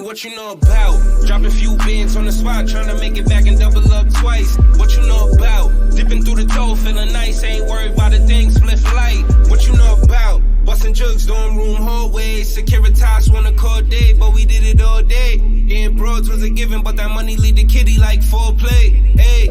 what you know about. Dropping few bins on the spot, trying to make it back and double up twice. What you know about? Dipping through the dough, feeling nice, ain't worried about a thing, split light. What you know about? Busting jugs, dorm room hallways. Securitas wanna call day, but we did it all day. Getting broads was a given, but that money lead the kitty like foreplay. Hey.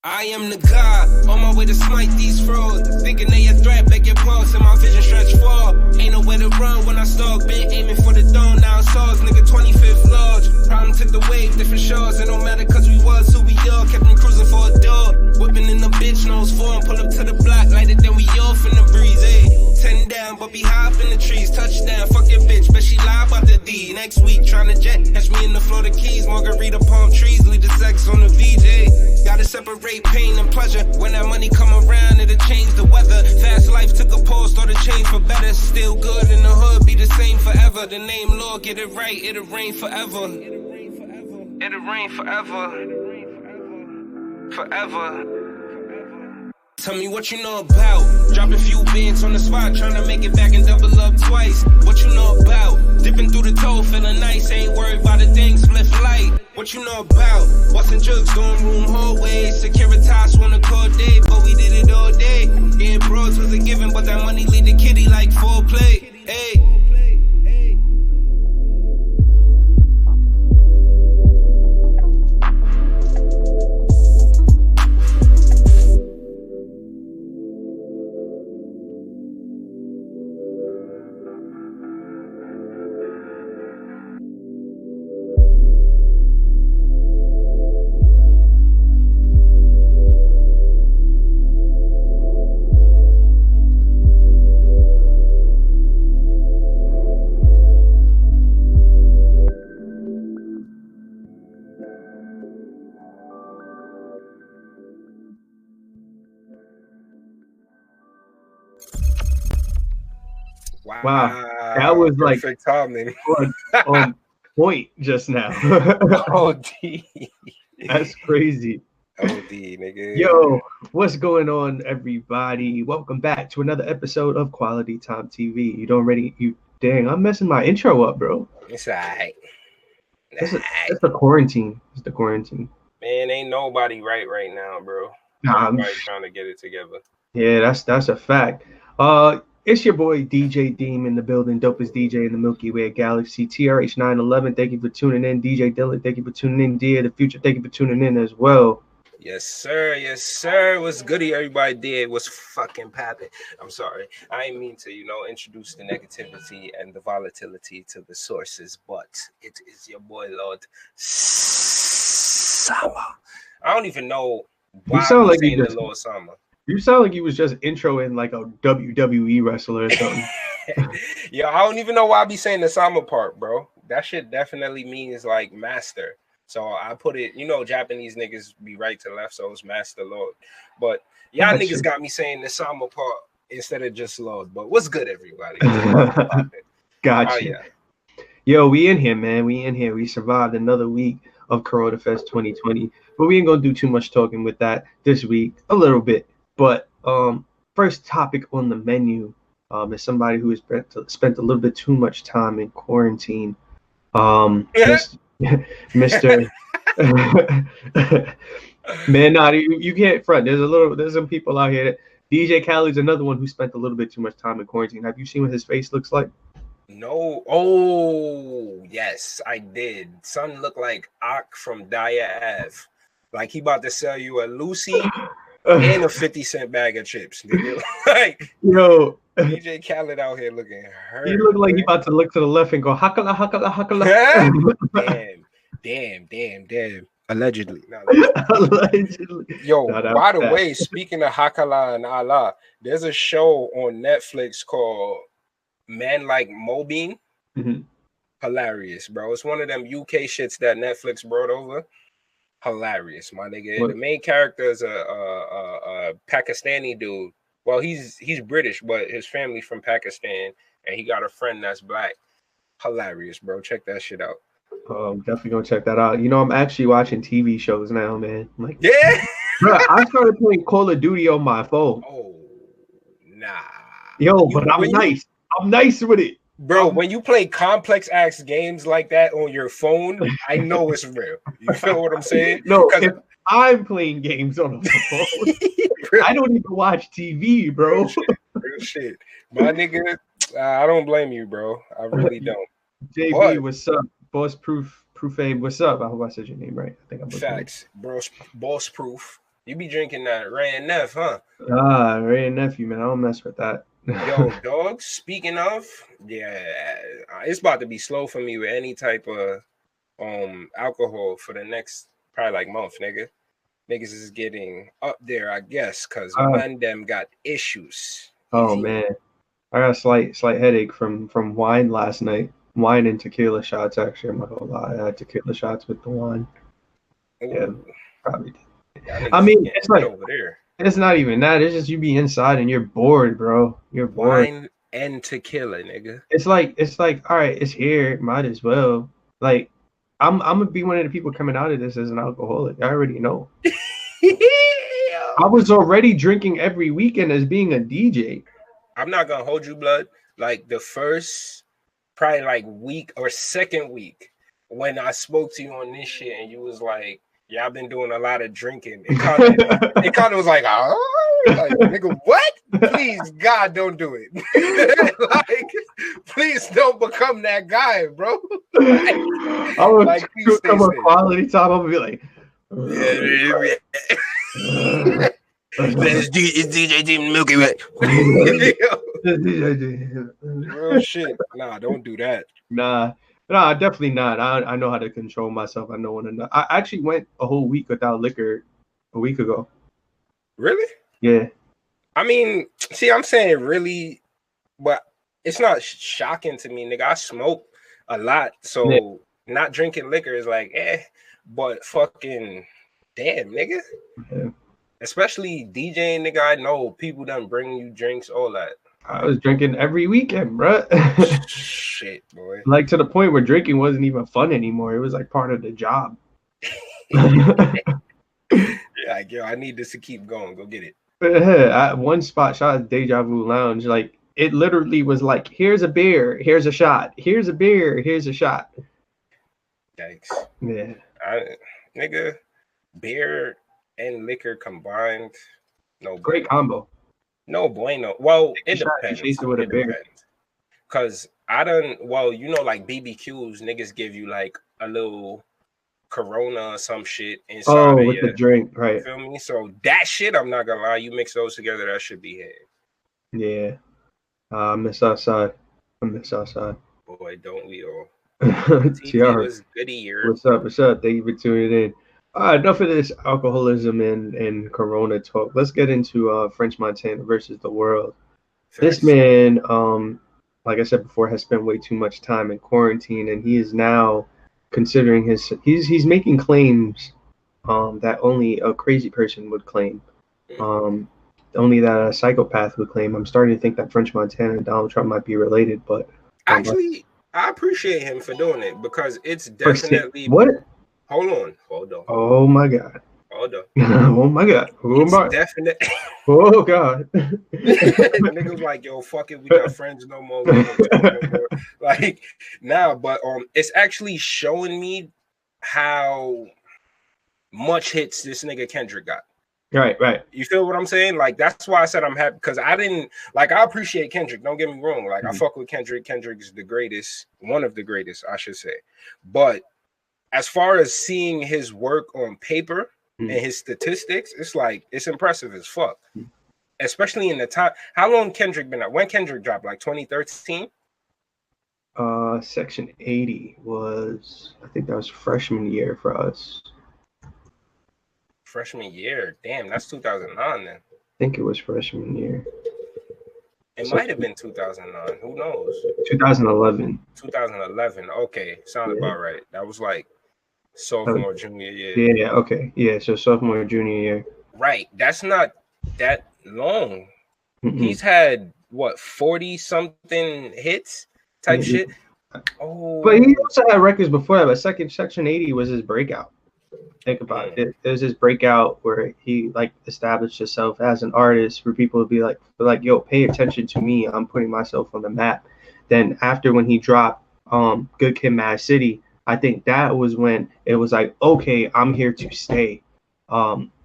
I am the god, on my way to smite these frauds. Thinking they a threat, beg your pulse, and my vision stretch far. Ain't nowhere to run when I stalk, been aiming for the dome, now it's ours, nigga 25th large. Problem took the wave, different shores, it don't matter cause we was who we are. Kept them cruising for a door, whipping in the bitch, nose for 'em, pull up to the block, light it, then we off in the breeze, ayy. 10 down, but be high up in the trees, touchdown, fuck your bitch, bet she lie about the D. Next week, tryna jet, catch me in the Florida Keys, margarita palm trees, lead the sex on the VJ. Gotta separate pain and pleasure. When that money come around, it'll change the weather. Fast life took a pause, started change for better. Still good in the hood, be the same forever. The name Lord, get it right, it'll rain forever. It'll rain forever. Forever. Tell me what you know about. Dropping few bins on the spot, trying to make it back and double up twice. What you know about? Dipping through the dough, feeling nice, ain't worried about a thing, split light. What you know about? Busting jugs, dorm room hallways. Securitas wanna call day, but we did it all day. Getting broads was a given, but that money lead the kitty like foreplay. Hey. Wow, that was like perfect timing. on point just now. OD. That's crazy. OD, nigga. Yo, what's going on, everybody? Welcome back to another episode of Quality Time TV. Dang, I'm messing my intro up, bro. It's alright. It's the quarantine. It's the quarantine. Man, ain't nobody right now, bro. Nah, Everybody trying to get it together. Yeah, that's a fact. It's your boy DJ Deem in the building, dopest DJ in the Milky Way galaxy, TRH911. Thank you for tuning in. DJ Dylan, thank you for tuning in. Dear the Future, thank you for tuning in as well. Yes, sir. Yes, sir. What's goody? Everybody did. What's fucking poppin'? I'm sorry. I ain't mean to, introduce the negativity and the volatility to the sources, but it is your boy, Lord Sama. I don't even know why you sound like saying the Lord Sama. You sound like you was just introing like a WWE wrestler or something. Yeah, I don't even know why I be saying the Sama part, bro. That shit definitely means like master. So I put it, Japanese niggas be right to left, so it's Master Lord. But y'all niggas got me saying the Sama part instead of just Lord. But what's good, everybody? Gotcha. Oh, yeah. Yo, we in here, man. We in here. We survived another week of Corona Fest 2020. But we ain't gonna do too much talking with that this week. A little bit. But first topic on the menu is somebody who has spent a little bit too much time in quarantine. Mr. Man, nah, you can't front. There's some people out here. DJ Khaled's another one who spent a little bit too much time in quarantine. Have you seen what his face looks like? No. Oh, yes, I did. Son looked like Ak from Daya Ave. Like he about to sell you a Lucy and a 50-cent bag of chips. Nigga. Like, yo, DJ Khaled out here looking hurt. He looked like he about to look to the left and go hakala hakala hakala. Damn. Allegedly. Allegedly. Yo, by the way, speaking of hakala and Allah, there's a show on Netflix called Man Like Mobeen. Mm-hmm. Hilarious, bro. It's one of them UK shits that Netflix brought over. Hilarious, my nigga. What? The main character is a Pakistani dude. Well, he's British, but his family's from Pakistan, and he got a friend that's black. Hilarious, bro. Check that shit out. Definitely gonna check that out. I'm actually watching TV shows now, man. Like, yeah. Bro, I started playing Call of Duty on my phone. Oh, nah. Yo, but I'm nice. I'm nice with it. Bro, when you play complex ass games like that on your phone, I know it's real. You feel what I'm saying? No, if I'm playing games on the phone, I don't even watch TV, bro. Real shit. My nigga, I don't blame you, bro. I really don't. JB, what's up? Boss Proof, Abe, what's up? I hope I said your name right. I think I'm facts, bro. Boss Proof. You be drinking that Ray and Neff, huh? Ray and Nephew, man. I don't mess with that. Yo, dog, speaking of, yeah, it's about to be slow for me with any type of alcohol for the next probably like month, nigga. Niggas is getting up there, I guess, because man them got issues. Oh man. I got a slight headache from wine last night. Wine and tequila shots, actually. I'm not gonna lie. I had tequila shots with the wine. Ooh. Yeah, probably did. I mean, it's like over there. It's not even that. It's just you be inside and you're bored, bro. You're bored. Wine and tequila, nigga. It's like, all right, it's here. Might as well. Like, I'm gonna be one of the people coming out of this as an alcoholic. I already know. I was already drinking every weekend as being a DJ. I'm not gonna hold you, blood. Like the first, probably like week or second week when I spoke to you on this shit, and you was like, "Yeah, I've been doing a lot of drinking." It kind of was like, "Oh, like, nigga, what? Please, God, don't do it. Like, please don't become that guy, bro." I would like, come on quality time. I'm gonna be like, it's DJ Deem Milky Way. Real shit. Nah, don't do that. Nah, definitely not. I know how to control myself. I know when enough. I actually went a whole week without liquor a week ago. Really? Yeah. I mean, see, I'm saying really, but it's not shocking to me, nigga. I smoke a lot, so not drinking liquor is like, but fucking damn, nigga. Yeah. Especially DJing, nigga. I know people done bring you drinks, all that. I was drinking every weekend, bro. Shit, boy. Like to the point where drinking wasn't even fun anymore. It was like part of the job. Yeah, like, yo, I need this to keep going. Go get it. One spot shot at Deja Vu Lounge. Like it literally was like, here's a beer, here's a shot. Here's a beer, here's a shot. Yikes. Yeah. Nigga, beer and liquor combined, no great combo. No bueno. Well, it depends. It depends. Cause I done, well, you know, like BBQs, niggas give you like a little Corona or some shit inside with the drink, right? You feel me? So that shit, I'm not gonna lie, you mix those together, that should be head. Yeah. I miss outside. Boy, don't we all? TT was good year. What's up? Thank you for tuning in. All right, enough of this alcoholism and Corona talk. Let's get into French Montana versus the world. First. This man, like I said before, has spent way too much time in quarantine, and he is now considering he's making claims that only a crazy person would claim, only that a psychopath would claim. I'm starting to think that French Montana and Donald Trump might be related, but actually, I appreciate him for doing it because it's definitely what. Hold on. Oh my God. Hold on. Oh my God. Definite. Oh God. Niggas like, yo, fuck it, we not friends no more. Like now, but it's actually showing me how much hits this nigga Kendrick got. Right. You feel what I'm saying? Like that's why I said I'm happy because I didn't like. I appreciate Kendrick. Don't get me wrong. Like I fuck with Kendrick. Kendrick is the greatest, one of the greatest, I should say. But as far as seeing his work on paper and his statistics, it's like it's impressive as fuck. Especially in the time. How long Kendrick been out? When Kendrick dropped? Like 2013? Section 80 was, I think that was freshman year for us. Freshman year? Damn, that's 2009 then. I think it was freshman year. It might have been 2009. Who knows? 2011. 2011. Okay, sounded about right. That was like sophomore, junior year. Yeah, okay. Yeah, so sophomore, junior year. Right. That's not that long. He's had, what, 40-something hits type shit? Oh. But he also had records before that, but Section 80 was his breakout. Think about it. There's this breakout where he like established himself as an artist, where people would be like, yo, pay attention to me. I'm putting myself on the map. Then after when he dropped Good Kid, Mad City, I think that was when it was like, okay, I'm here to stay.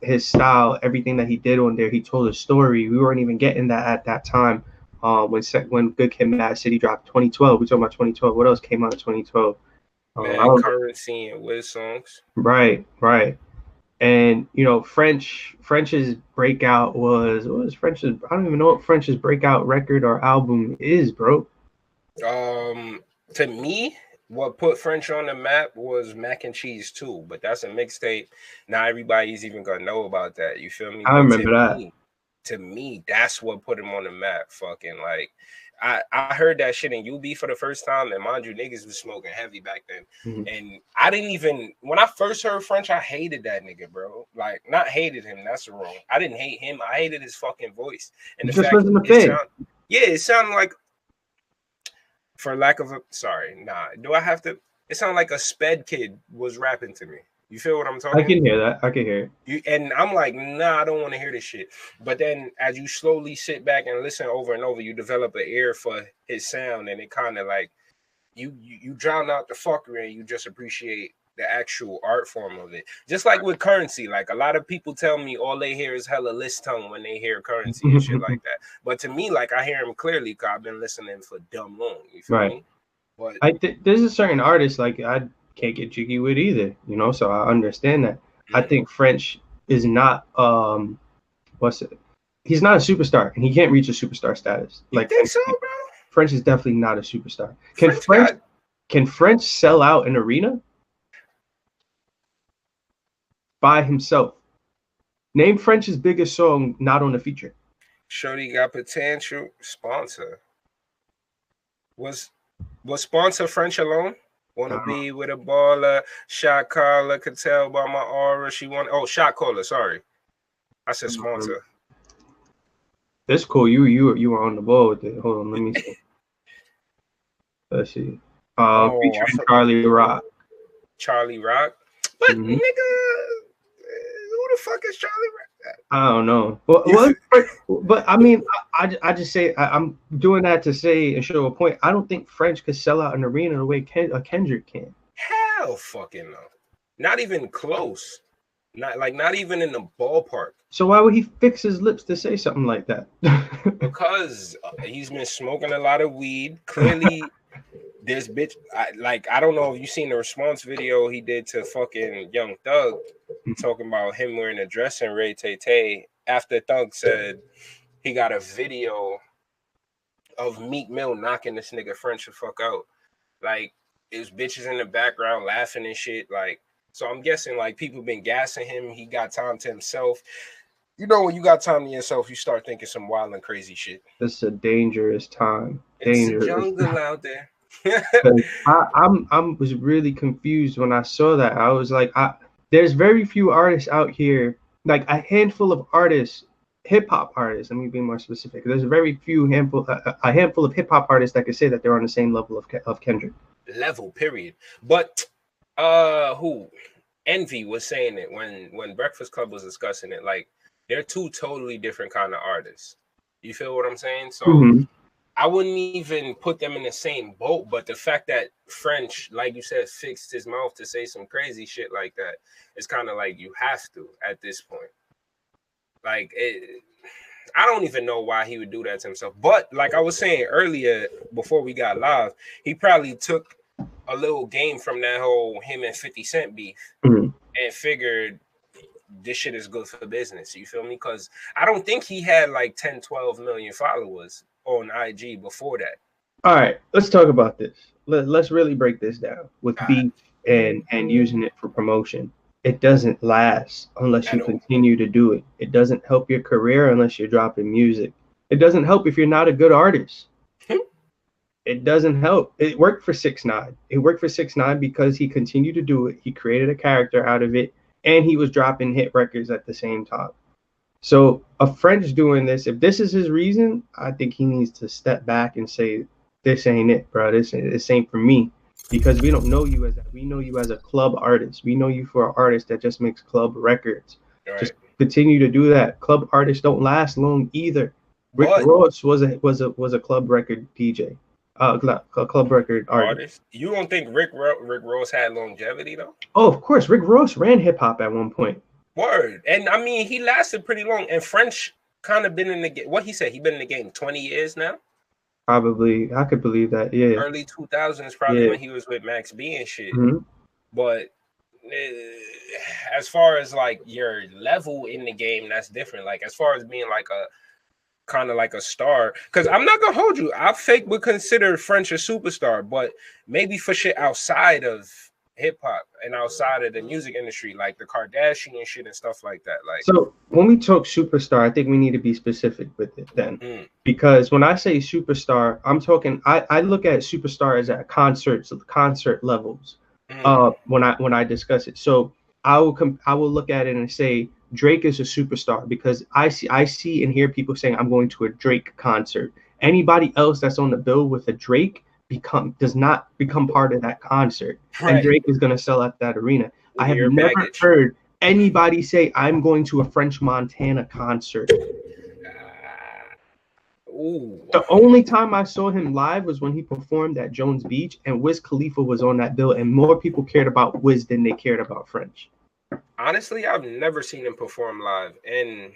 His style, everything that he did on there, he told a story. We weren't even getting that at that time. When Good Kid, Mad City dropped 2012, we talking about 2012. What else came out in 2012? Man, Currency and Wiz songs. Right. And you know, French's breakout was what was French's? I don't even know what French's breakout record or album is, bro. To me, what put French on the map was Mac and Cheese too, but that's a mixtape. Not everybody's even gonna know about that. You feel me? I remember that. To me, that's what put him on the map. Fucking like, I heard that shit in UB for the first time, and mind you, niggas was smoking heavy back then. Mm-hmm. And I didn't even, when I first heard French, I hated that nigga, bro. Like, not hated him, that's wrong. I didn't hate him, I hated his fucking voice. And the fact it sounded like, for lack of a, it sounded like a sped kid was rapping to me. You feel what I'm talking about? I can hear that. I can hear it. And I'm like, nah, I don't want to hear this shit. But then as you slowly sit back and listen over and over, you develop an ear for his sound, and it kind of like you drown out the fuckery and you just appreciate the actual art form of it. Just like with Currency, like a lot of people tell me all they hear is hella list tongue when they hear Currency and shit like that. But to me, like I hear him clearly because I've been listening for dumb long. You feel me? But there's a certain artist like I can't get jiggy with either, you know, so I understand that. I think French is not he's not a superstar, and he can't reach a superstar status. You think so, bro? French is definitely not a superstar. Can French sell out an arena by himself? Name French's biggest song not on the feature. Shorty Got Potential. Sponsor. Was Sponsor French alone? Wanna be with a baller, shot caller, could tell by my aura. She want shot caller, sorry. I said Sponsor. That's cool. You were on the ball with it. Hold on, let me see. Let's see. Featuring Charlie Rock. Charlie Rock? But nigga, who the fuck is Charlie Rock? I don't know. But I mean, I just say I'm doing that to say and show a point. I don't think French could sell out an arena the way Kendrick can. Hell fucking no. Not even close. Not even in the ballpark. So why would he fix his lips to say something like that? Because he's been smoking a lot of weed. Clearly, this bitch. I don't know if you seen the response video he did to fucking Young Thug, talking about him wearing a dress and Ray Tay. After Thug said he got a video of Meek Mill knocking this nigga French the fuck out. Like, there's bitches in the background laughing and shit. Like, so I'm guessing like people been gassing him. He got time to himself. You know, when you got time to yourself, you start thinking some wild and crazy shit. It's a dangerous time. It's a jungle out there. I was really confused when I saw that. I was like, there's very few artists out here, like a handful of artists, hip hop artists. Let me be more specific. There's a handful of hip hop artists that could say that they're on the same level of Kendrick. Level, period. But who? Envy was saying it when Breakfast Club was discussing it. Like, they're two totally different kind of artists. You feel what I'm saying? So I wouldn't even put them in the same boat. But the fact that French, like you said, fixed his mouth to say some crazy shit like that, it's kind of like you have to at this point. Like, I don't even know why he would do that to himself. But like I was saying earlier, before we got live, he probably took a little game from that whole him and 50 Cent beef and figured this shit is good for business. You feel me? Because I don't think he had like 10, 12 million followers on IG before that. All right, let's talk about this. Let's really break this down with beef and using it for promotion. It doesn't last unless you continue to do it. It doesn't help your career unless you're dropping music. It doesn't help if you're not a good artist. It doesn't help. It worked for 6ix9ine. It worked for 6ix9ine because he continued to do it. He created a character out of it, and he was dropping hit records at the same time. So a French doing this, if this is his reason, I think he needs to step back and say, this ain't it, bro. This ain't for me. because we don't know you as that. We know you as a club artist. We know you for an artist that just makes club records. Right. Just continue to do that. Club artists don't last long either. Rick Ross was a club record DJ, club record artist. You don't think Rick Ross had longevity though? Oh, of course, Rick Ross ran hip hop at one point. Word, and I mean he lasted pretty long. And French kind of been in the game. What he said, he been in the game 20 years now. Probably, I could believe that. Yeah, early 2000s, probably when he was with Max B and shit. Mm-hmm. But as far as like your level in the game, that's different. Like as far as being like a kind of like a star, because I'm not gonna hold you, I fake would consider French a superstar, but maybe for shit outside of hip hop and outside of the music industry, like the Kardashian shit and stuff like that. Like, so when we talk superstar, I think we need to be specific with it then, because when I say superstar, I'm talking. I look at superstar as at concert levels. When I discuss it, so I will look at it and say Drake is a superstar because I see and hear people saying I'm going to a Drake concert. Anybody else that's on the bill with a Drake does not become part of that concert, and Drake is going to sell at that arena. I have never heard anybody say I'm going to a French Montana concert. The only time I saw him live was when he performed at Jones Beach, and Wiz Khalifa was on that bill, and more people cared about Wiz than they cared about French. Honestly, I've never seen him perform live, and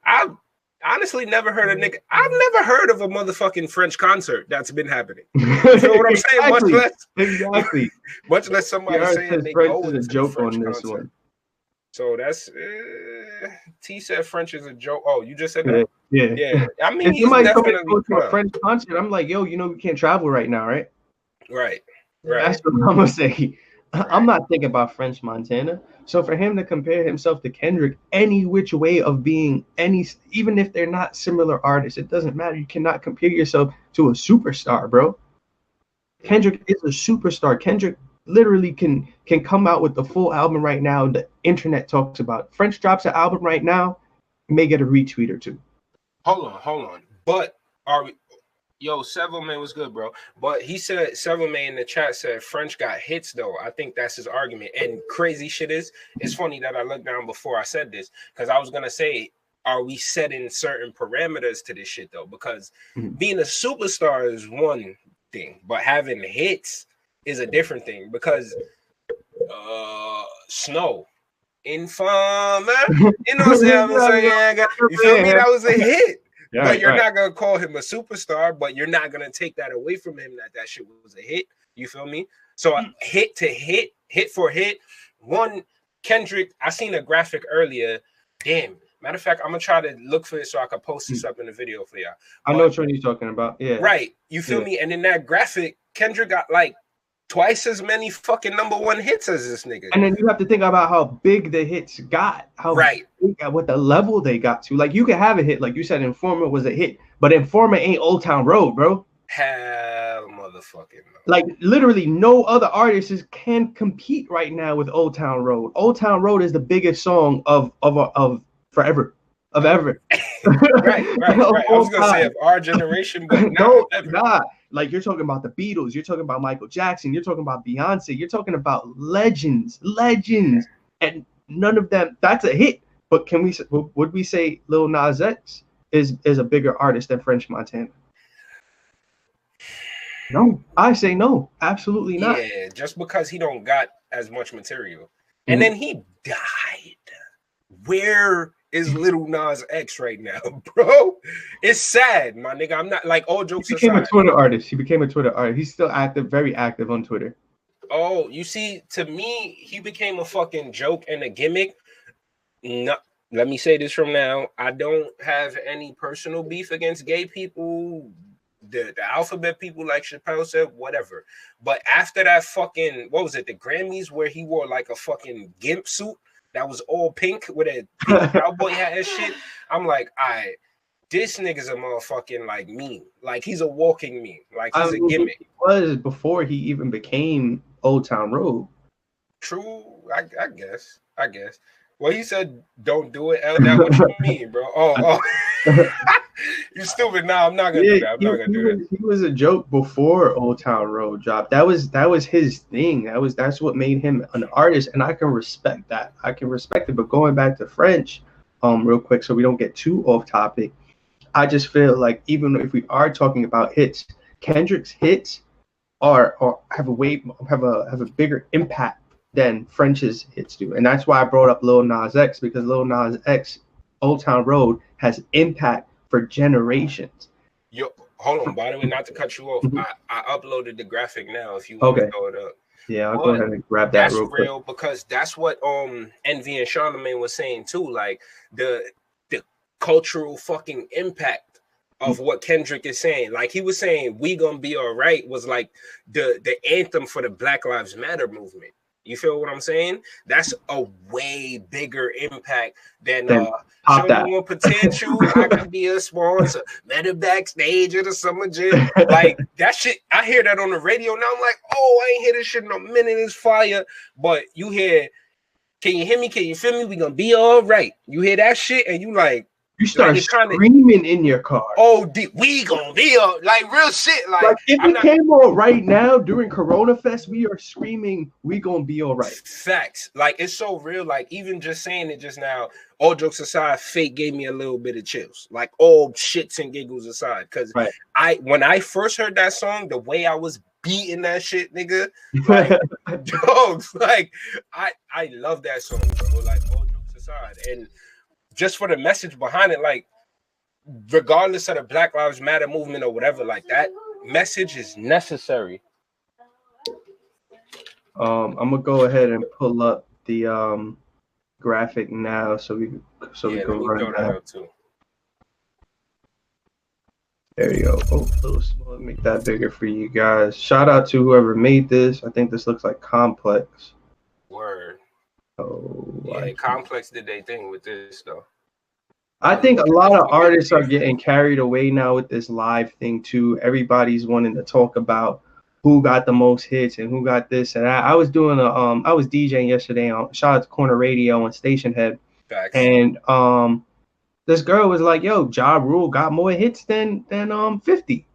I've honestly never heard a nigga. I've never heard of a motherfucking French concert that's been happening. You know what I'm saying? Exactly. Much less somebody saying they go is a joke on this one. So that's T said French is a joke. Oh, you just said that? Yeah. I mean, if somebody coming to a French concert, I'm like, yo, we can't travel right now, right? Right. That's what I'm gonna say. I'm not thinking about French Montana. So for him to compare himself to Kendrick, any which way of being even if they're not similar artists, it doesn't matter. You cannot compare yourself to a superstar, bro. Kendrick is a superstar. Kendrick literally can come out with the full album right now. The internet talks about. French drops an album right now, may get a retweet or two. Hold on. But are we? Yo, Sevelman was good, bro. But he said, Sevelman in the chat said French got hits, though. I think that's his argument. And crazy shit is, it's funny that I looked down before I said this, because I was going to say, are we setting certain parameters to this shit, though? Because being a superstar is one thing, but having hits is a different thing. Because Snow, Infama, you know what I'm saying? You feel me? That was a hit. Yeah, but you're not gonna call him a superstar, but you're not gonna take that away from him that shit was a hit. You feel me? So hit to hit, hit for hit. One Kendrick, I seen a graphic earlier. Damn. Matter of fact, I'm gonna try to look for it so I can post this up in the video for y'all. I know what you're talking about. Yeah. Right. You feel me? And in that graphic, Kendrick got like twice as many fucking #1 hits as this nigga. And then you have to think about how big the hits got, what the level they got to. Like you can have a hit, like you said, Informer was a hit, but Informer ain't Old Town Road, bro. Hell, motherfucking no. Like literally, no other artists can compete right now with Old Town Road. Old Town Road is the biggest song of forever, of ever. right. I was gonna say of our generation, but nah. Like you're talking about the Beatles, you're talking about Michael Jackson, you're talking about Beyonce, you're talking about legends, and none of them. That's a hit. But would we say Lil Nas X is a bigger artist than French Montana? No, I say no, absolutely not. Yeah, just because he don't got as much material, and then he died. Where is Little Nas X right now, bro? It's sad, my nigga. I'm not like all jokes aside. He became a Twitter artist. He's still active, very active on Twitter. Oh, you see, to me, he became a fucking joke and a gimmick. No, let me say this from now. I don't have any personal beef against gay people. The alphabet people, like Chappelle said, whatever. But after that fucking, what was it, the Grammys, where he wore like a fucking gimp suit that was all pink with a pink cowboy hat and shit. I'm like, all right, this nigga's a motherfucking like meme. Like he's a walking meme. Like he's a gimmick. He was before he even became Old Town Road. True, I guess. Well, he said, "Don't do it." L, that what you mean, bro? Oh. You stupid. Nah, I'm not gonna do that. I'm not gonna do that. He was a joke before Old Town Road dropped. That was his thing. That's what made him an artist, and I can respect that. I can respect it. But going back to French, real quick, so we don't get too off topic, I just feel like even if we are talking about hits, Kendrick's hits have a bigger impact than French's hits do, and that's why I brought up Lil Nas X, because Lil Nas X, Old Town Road has impact for generations. Yo, hold on. By the way, not to cut you off, I uploaded the graphic now. If you want to throw it up, yeah, I'll go ahead and grab that. That's real because that's what Envy and Charlamagne was saying too. Like the cultural fucking impact of what Kendrick is saying. Like he was saying, "We gonna be all right" was like the anthem for the Black Lives Matter movement. You feel what I'm saying? That's a way bigger impact than show you more potential. I could be a sponsor, met him backstage at a summer gym. Like that shit, I hear that on the radio now. I'm like, oh, I ain't hear this shit in a minute. It's fire. But you hear, can you hear me? Can you feel me? We gonna be all right. You hear that shit, and you like. You start screaming in your car. Oh, we gonna be like real shit. Like if it came on right now during Corona Fest, we are screaming, "We gonna be all right." Facts. Like it's so real. Like even just saying it just now. All jokes aside, Fate gave me a little bit of chills. Like all shits and giggles aside, because when I first heard that song, the way I was beating that shit, nigga, like dogs. Like I love that song, bro. Like all jokes aside, and. Just for the message behind it, like regardless of the Black Lives Matter movement or whatever, like that message is necessary. I'm gonna go ahead and pull up the graphic now, so we can run that out too. There you go. Oh, a little small. Make that bigger for you guys. Shout out to whoever made this. I think this looks like Complex. Word. Oh, yeah, Complex did their thing with this though. I think a lot of artists are getting carried away now with this live thing too. Everybody's wanting to talk about who got the most hits and who got this and that. I was doing I was DJing yesterday on shout out to Corner Radio on Station Head. Facts. And this girl was like, "Yo, Ja Rule got more hits than 50."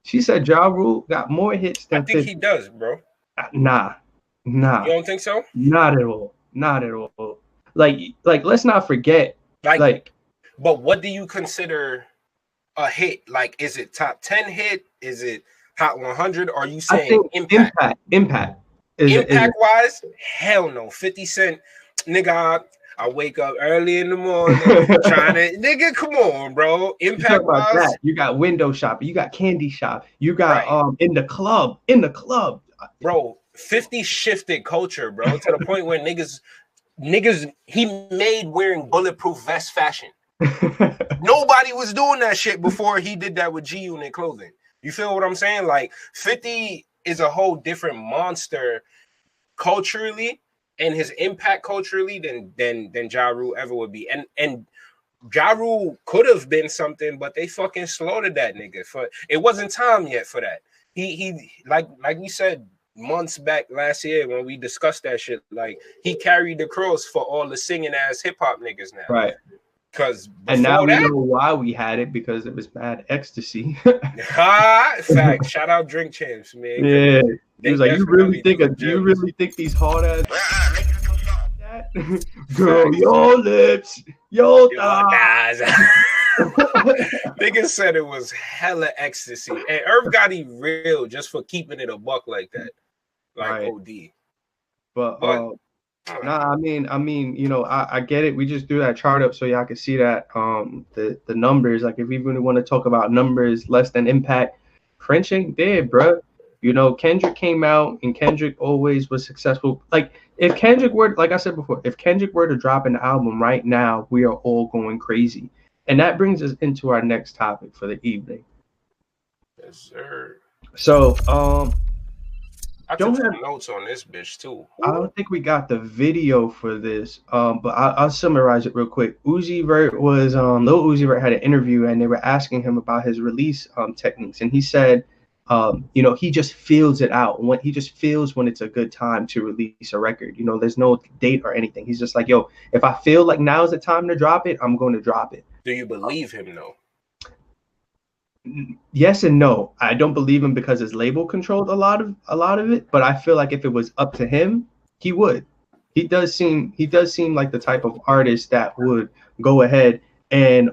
She said Ja Rule got more hits than 50. I think he does, bro. Nah. You don't think so? Not at all. Not at all. Like let's not forget. Like, but what do you consider a hit? Like, is it top 10 hit? Is it Hot 100? Or are you saying impact? Impact. Impact-wise, hell no. 50 Cent, nigga, I wake up early in the morning trying to, nigga, come on, bro. Impact-wise. You got Window Shopper. You got Candy Shop. You got In the Club. Bro, 50 shifted culture, bro, to the point where niggas, he made wearing bulletproof vest fashion. Nobody was doing that shit before he did that with G-Unit clothing. You feel what I'm saying? Like 50 is a whole different monster culturally and his impact culturally than Ja Rule ever would be. And Ja Rule could have been something, but they fucking slaughtered that nigga. It wasn't time yet for that. He like we said months back last year when we discussed that shit, like he carried the cross for all the singing ass hip hop niggas now. Right. And now we know why we had it, because it was bad ecstasy. Fact. Shout out Drink Champs, man. Yeah. He was like, you really think these hard ass that? Girl, your lips, your thighs. Niggas said it was hella ecstasy. And Irv Gotti real just for keeping it a buck like that. Like OD. But nah, I mean, you know, I get it. We just threw that chart up so y'all can see that the numbers. Like if we really want to talk about numbers less than impact, French ain't dead, bro. You know, Kendrick came out and Kendrick always was successful. Like if Kendrick were, like I said before, if Kendrick were to drop an album right now, we are all going crazy. And that brings us into our next topic for the evening. Yes, sir. So, I took some notes on this bitch too. I don't think we got the video for this, but I'll summarize it real quick. Uzi Vert was Lil Uzi Vert had an interview and they were asking him about his release techniques, and he said you know, he just feels it out. When he just feels when it's a good time to release a record. You know, there's no date or anything. He's just like, yo, if I feel like now's the time to drop it, I'm going to drop it. Do you believe him though? Yes and no. I don't believe him because his label controlled a lot of it, but I feel like if it was up to him, he would. He does seem like the type of artist that would go ahead and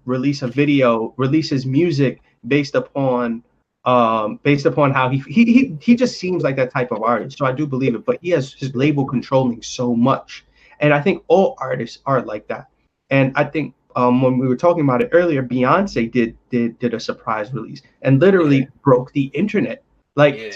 release his music based upon how he just seems like that type of artist. So I do believe it, but he has his label controlling so much. And I think all artists are like that. And I think when we were talking about it earlier, Beyonce did a surprise release and literally broke the internet. Like